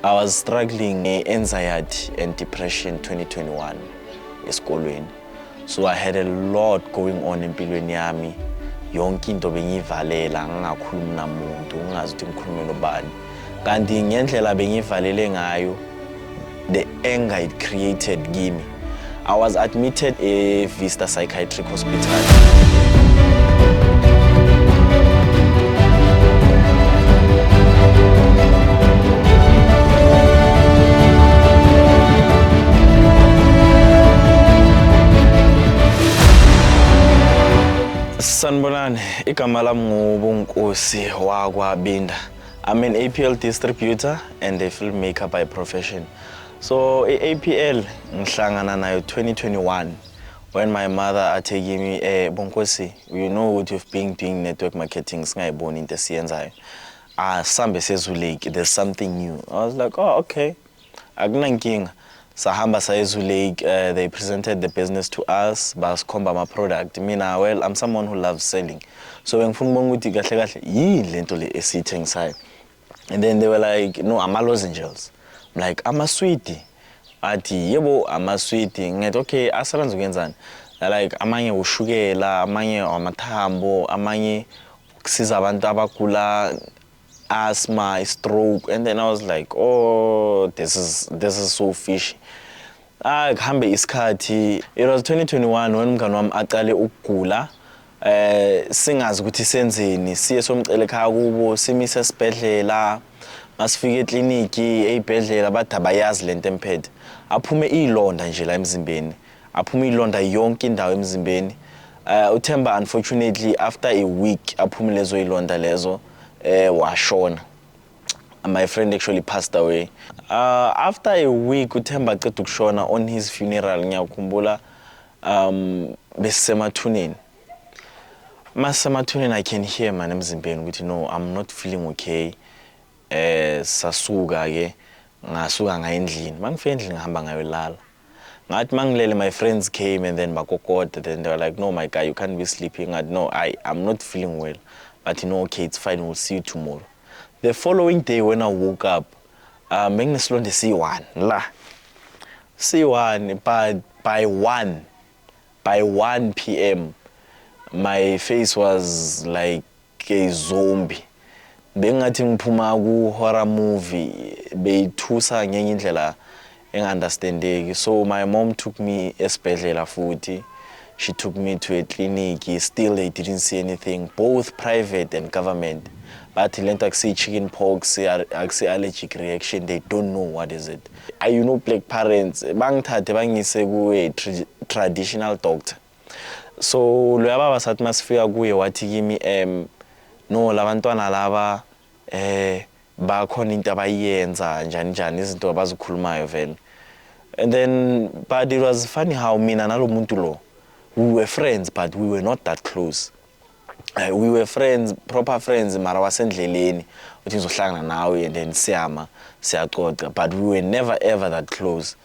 I was struggling with anxiety and depression 2021 esikolweni. So I had a lot going on empilweni yami. Yonke into bengiyivalela ngingakhulumi namuntu, ngingazi ukuthi ngikhulume nobani. Kanti ngendlela bengivalele ngayo, the anger it created kimi. I was admitted a Vista Psychiatric Hospital. Sanibonani, igama lami nguBonkosi wakwaBinda. I'm an APL distributor and a filmmaker by profession. So APL ngihlangana nayo 2021 when my mother taking me Bonkosi, you know what you've been doing network marketing singayiboni into esiyenzayo. Sambe seZulake, there's something new. I was like, oh okay. Akunankinga. Sahamba sayeZulake, they presented the business to us, basikhomba my product. Mina, well, I'm someone who loves selling. So ngifuna ukubona ukuthi kahle kahle yini lento le esithengisayo. And then they were like, no, ama lozenges. I'm like, ama sweetie. Athi yebo ama sweetie. Ngithi okay, asebenza ukwenzani? Like amanye ushukela, amanye amathambo, amanye ukusiza abantu abagula asthma, stroke. And then I was like, oh, this is so fishy. Kuhambe isikhathi. It was 2021 when umngani wami aqale ukugula. Singazi ukuthi senzeni, siye somcela ekhaya kubo, simise esibhedlela, masifike ekliniki, eyibhedlela bathi abayazi lento emphethe. Aphume ilonda nje la emzimbeni. Aphume ilonda yonke indawo emzimbeni. uThemba unfortunately after a week aphume lezo ilonda lezo washona. My friend actually passed away. After a week uThemba aqeda ukushona on his funeral ngiyakhumbula besemathuneni. Masemathuneni I can hear man emzimbeni ukuthi no, I'm not feeling okay. Sasuka ke ngasuka ngayendlini. Mangifika endlini ngihamba ngayolala. Ngathi mangilele my friends came and then bakokota, then they were like, no my guy, you can't be sleeping. Ngathi no, I'm not feeling well. But you know, okay, it's fine, we'll see you tomorrow. The following day when I woke up, benginesilonda C1 la. C1, but by 1 p.m. my face was like a zombie. Bengathi ngiphuma ku horror movie, beyithusa ngenye indlela engiunderstandeki. So my mom took me esibhedlela futhi. She took me to a clinic. Still they didn't see anything, both private and government. But lento akusi chicken pox, akusi allergic reaction, they don't know what is it. You know, black parents bangithathe bangise ku traditional doctor. So loya baba sathi masifika kuye wathi kimi no labantwana laba bakhona into abayenza njani njani izinto abazikhulumayo vele. And then but it was funny how mina nalo muntu lo we were friends but we were not that close. We were friends, proper friends, mara wasendleleni uthi ngizohlangana nawe and then siyaxoxa, but we were never ever that close.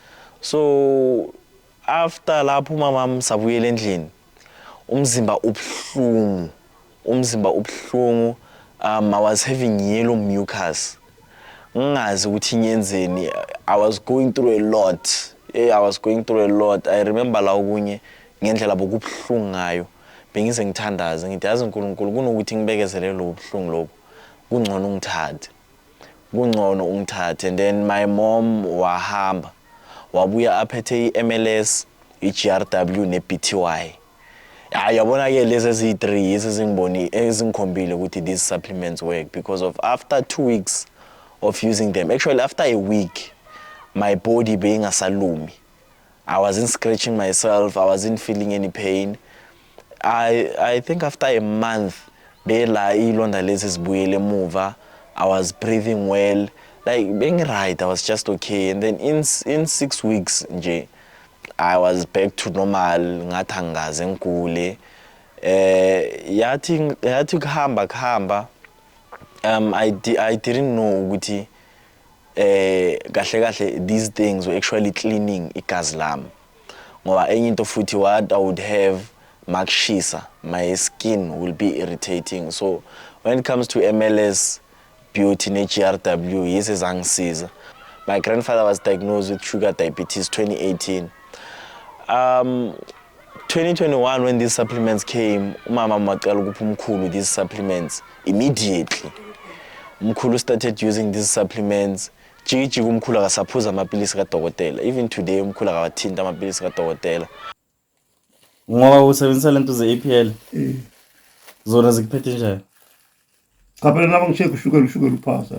So after lapho mama sabuyela endlini umzimba ubhlungu, I was having yellow mucus. Ngingazi ukuthi ngiyenzeni. I was going through a lot. I remember la okunye ngendlela bokubhlungu ngayo. Bengize ngithandaza ngithi yazi uNkulunkulu kunokuthi ngibekezele lo buhlungu lobo. Kungcono ungithathe. And then my mom wahamba. Wabuya aphethe iMLS, iGRW neBTY. Yabona ke lezi ezi3 ezingiboni ezingikhombile ukuthi these supplements work because of after 2 weeks of using them. Actually after a week my body being asalumi. I wasn't scratching myself, I wasn't feeling any pain. I think after a month bela ilonda lezi zibuyele emuva. I was breathing well, like being right, I was just okay. And then in 6 weeks nje I was back to normal, ngathangaze ngikule. Yathi kuhamba. I didn't know ukuthi kahle these things were actually cleaning igazi lami. Ngoba enye into futhi what I would have makushisa, my skin will be irritating. So when it comes to MLS, beauty, GRW, yes ezangisiza. My grandfather was diagnosed with sugar diabetes 2018. 2021 when these supplements came, umama macala ukupha umkhulu these supplements immediately. Umkhulu started using these supplements. Jiki umkhulu akasaphuza amapilisi kadokotela. Even today umkhulu akawathinta amapilisi kadokotela. Ngoba usebenzisa lento ze-APL. Zona zikuphethe njani? Cha phela nabo ngicheck ushukela uphasa.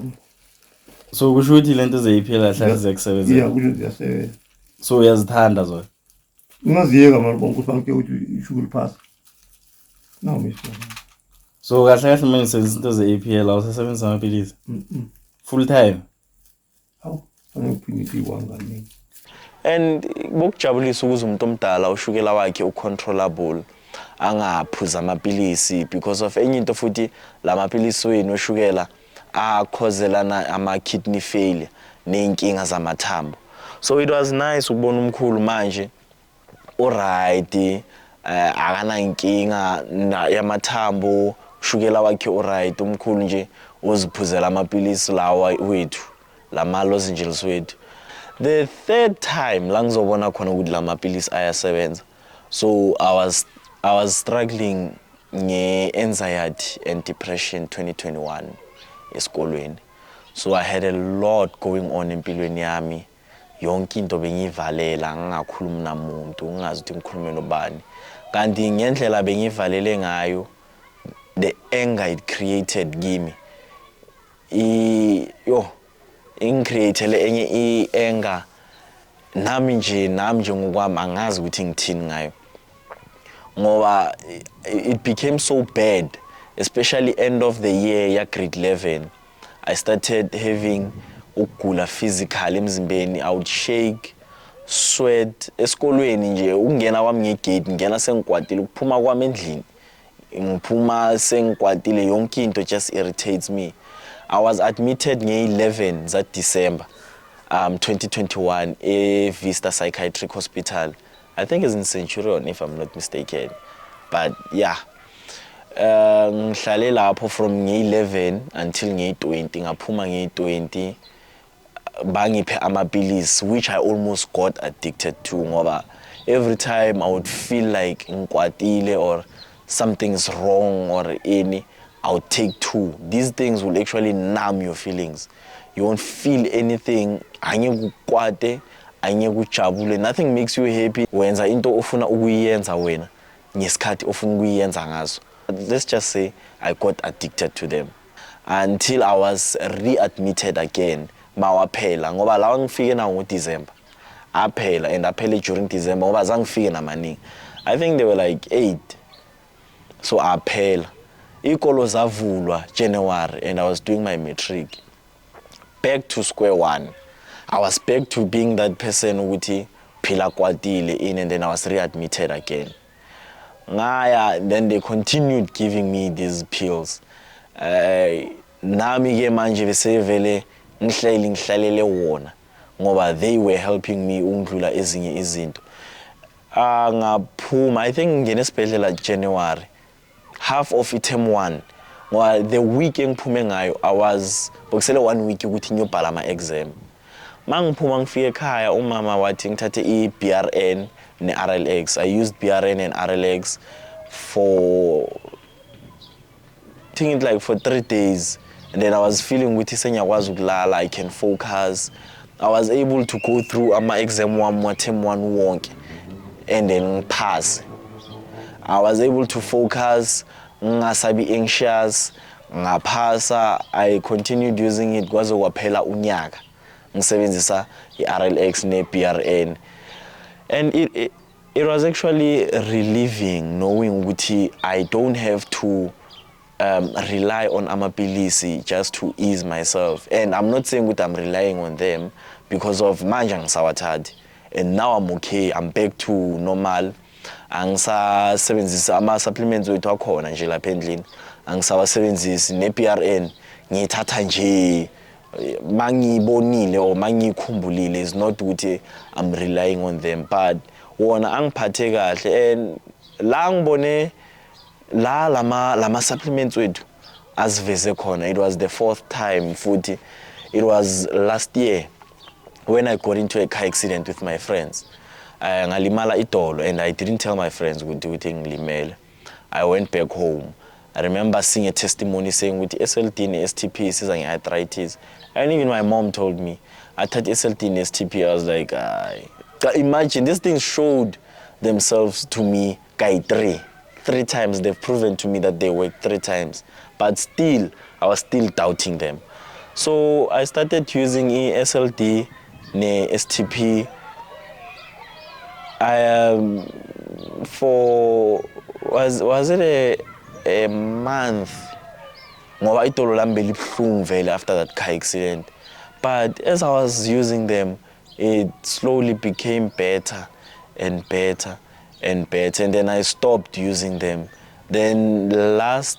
So kusho ukuthi lento ze-APL ahlala ziyakusebenza. Yeah, kusho ziyasebenza. So uyazithanda zona. Ungaziyeka manje bonke ufanele ukuthi ushukela uphasa. Nawo misho. So kahle kahle manje usebenzisa into ze-APL awusasebenzisa amapilisi. Full time. Hawu, angiphinisi wangani. And bokujabulisa ukuze umuntu omdala ushukela wakhe ucontrollable angaphuza amapilisi because of enye into futhi lamapilisi wenu oshukela akhozelana ama-kidney failure ney'nkinga zamathambo. So it was nice ukubona umkhulu manje alright, akana inkinga yamathambo, ushukela wakhe alright, umkhulu nje uziphuzela amapilisi lawa wethu, lama lozenges wethu. The third time la ngizobona khona ukuthi lamapilisi ayasebenza. So I was struggling nge-anxiety and depression 2021 esikolweni. So I had a lot going on empilweni yami. Yonke into bengiyivalela, ngingakhulumi namuntu, ngingazi ukuthi ngikhulume nobani. Kanti ngendlela bengivalele ngayo, the anger it created kimi. Ingicreatele enye i-anger nami nje ngokwami angazi ukuthi ngithini ngayo. Ngoba it became so bad, especially end of the year ya grade 11. I started having ukugula physical emzimbeni. I would shake, sweat. Esikolweni nje ukungena kwami ngegate ngena sengikwatile, ukuphuma kwami endlini ngiphuma sengikwatile, yonke into just irritates me. I was admitted nge-11 za December 2021 Vista Psychiatric Hospital. I think it's in Centurion if I'm not mistaken. But yeah, ngihlale lapho from nge-11 until nge-20. Ngaphuma nge-20 bangiphe amapilisi which I almost got addicted to ngoba every time I would feel like ngikwatile or something's wrong or any, I would take 2. These things will actually numb your feelings. You won't feel anything. Angeke ukwate, angeke ujabule. Nothing makes you happy. Wenza into ofuna ukuyenza wena ngesikhathi ofuna ukuyenza ngaso. Let's just say I got addicted to them until I was readmitted again. Mawaphela ngoba lawa ngifike nawo ngoDecember. Aphela and aphele during December ngoba zangifike namaningi. I think they were like 8. So aphela. Ikolo zavulwa January and I was doing my matric. Back to square one. I was back to being that person ukuthi phila kwatile in, and then I was readmitted again. Ngaya, then they continued giving me these pills. Nami ke manje besevele ngihlalele wona ngoba they were helping me ungidlula ezinye izinto. Ngaphuma, I think ngene esibhedlela January. Half of term 1. Well, the week engiphume ngayo I was bokusele 1 week ukuthi ngiyobhala ama exam. Mangiphuma ngifike ekhaya umama wathi ngithathe iBRN neRLX. I used BRN and RLX for for 3 days, and then I was feeling ukuthi sengiyakwazi ukulala, I can focus. I was able to go through ama exam wami term 1 wonke and then pass. I was able to focus, ngasabi anxious, ngaphasa. I continued using it kwaze kwaphela unyaka ngisebenzisa iRLX neBRN, and it was actually relieving knowing ukuthi I don't have to rely on amapilisi just to ease myself. And I'm not saying that I'm relying on them because of manje ngisawathathi, and now I'm okay, I'm back to normal. Angisasebenzisa ama-supplements wethu akhona nje lapha endlini, angisawasebenzisi ne-BRN ngiyithatha nje mangiyibonile or mangiyikhumbulile. Is not ukuthi I'm relying on them, but wona angiphathe kahle. And la ngibone la lama supplements wethu aziveze khona, it was the 4th time futhi. It was last year when I got into a car accident with my friends. Ngalimala idolo, and I didn't tell my friends ukuthi ngilimele. I went back home. I remember seeing a testimony saying with SLD and STP is arthritis. And even my mom told me, I thought SLD and STP, I was like, imagine, these things showed themselves to me, three times. They've proven to me that they work 3 times. But still, I was still doubting them. So I started using SLD and STP. Was it a month ngoba idolo lami belibhlungu vele after that car accident, but as I was using them it slowly became better and better and better, and then I stopped using them. Then last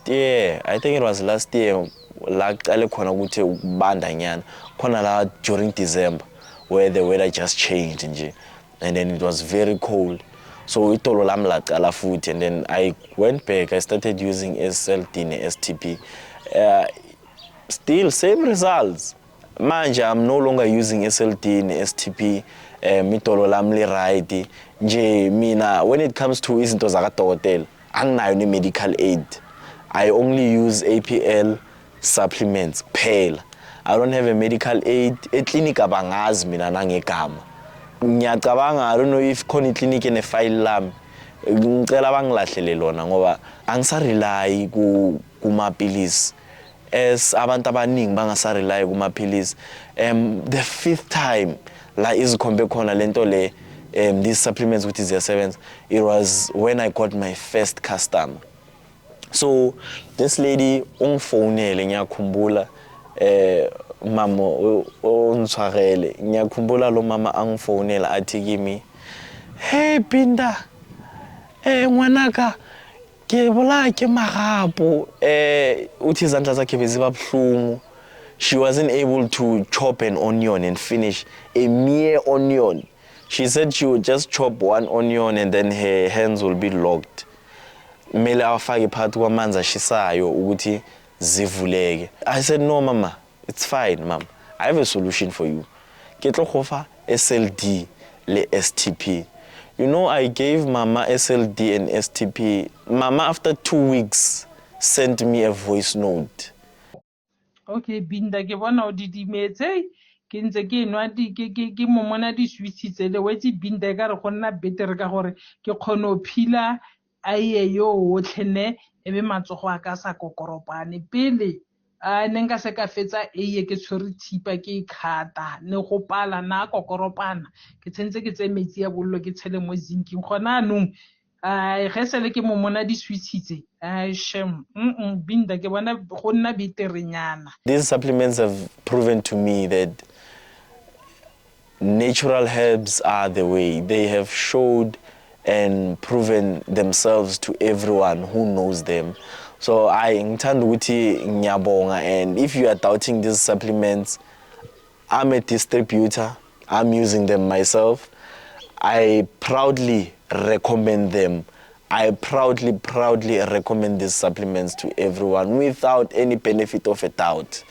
year, I think it was last year, la qale khona ukuthi ukubanda nyana khona la during December where the weather just changed nje, and then it was very cold. So itolo lami laqala futhi, and then I went back. I started using SLD and STP. Still same results. Manje I'm no longer using SLD and STP. Itolo lami li right. Nje mina when it comes to izinto zakadokotela anginayo ni medical aid. I only use APL supplements kuphela. I don't have a medical aid. Eclinic abangazi mina nangegama. Ngiyacabanga, I don't know if khona iclinic ene-file lami. Ngicela bangilahlele lona ngoba angisarely kumapilisi. As abantu abaningi bangasarely kumapilisi. The 5th time la izikhombe khona lento le these supplements ukuthi ziyasebenza, it was when I got my first customer. So this lady ungifonele, ngiyakhumbula mama ongitshwarele, ngiyakhumbula lo mama angifonela athi kimi, hey Binda, ngwanaka ke bola ke magapo, uthi izandla zakhe beziba buhlungu. She wasn't able to chop an onion and finish a mere onion. She said she would just chop 1 onion and then her hands will be locked. Mele afake phakathi kwamanzi ashisayo ukuthi zivuleke. I said, no mama, it's fine mama. I have a solution for you. Ke tlo gofa SLD le STP. You know, I gave mama SLD and STP. Mama after 2 weeks sent me a voice note. Okay, Binda ke bona o didimetse ke ntse ke nwa ke momona di switsitse le wetse Binda ka re go nna better ka gore ke khone o phila aye yo otlhene ebe matsogo a ka sa kokoropane pele ne nka se ka fetsa eye ke tshwere thipa ke khata ne go pala na kokoropana ke tsentse ke tse metsi ya bollo ke tshele mo zinking gona anong ge sele ke momona di switsitse shem Binda ke bona go nna beterenyana. These supplements have proven to me that natural herbs are the way. They have showed and proven themselves to everyone who knows them. So I ngithanda ukuthi ngiyabonga, and if you are doubting these supplements, I'm a distributor. I'm using them myself. I proudly recommend them. I proudly recommend these supplements to everyone without any benefit of a doubt.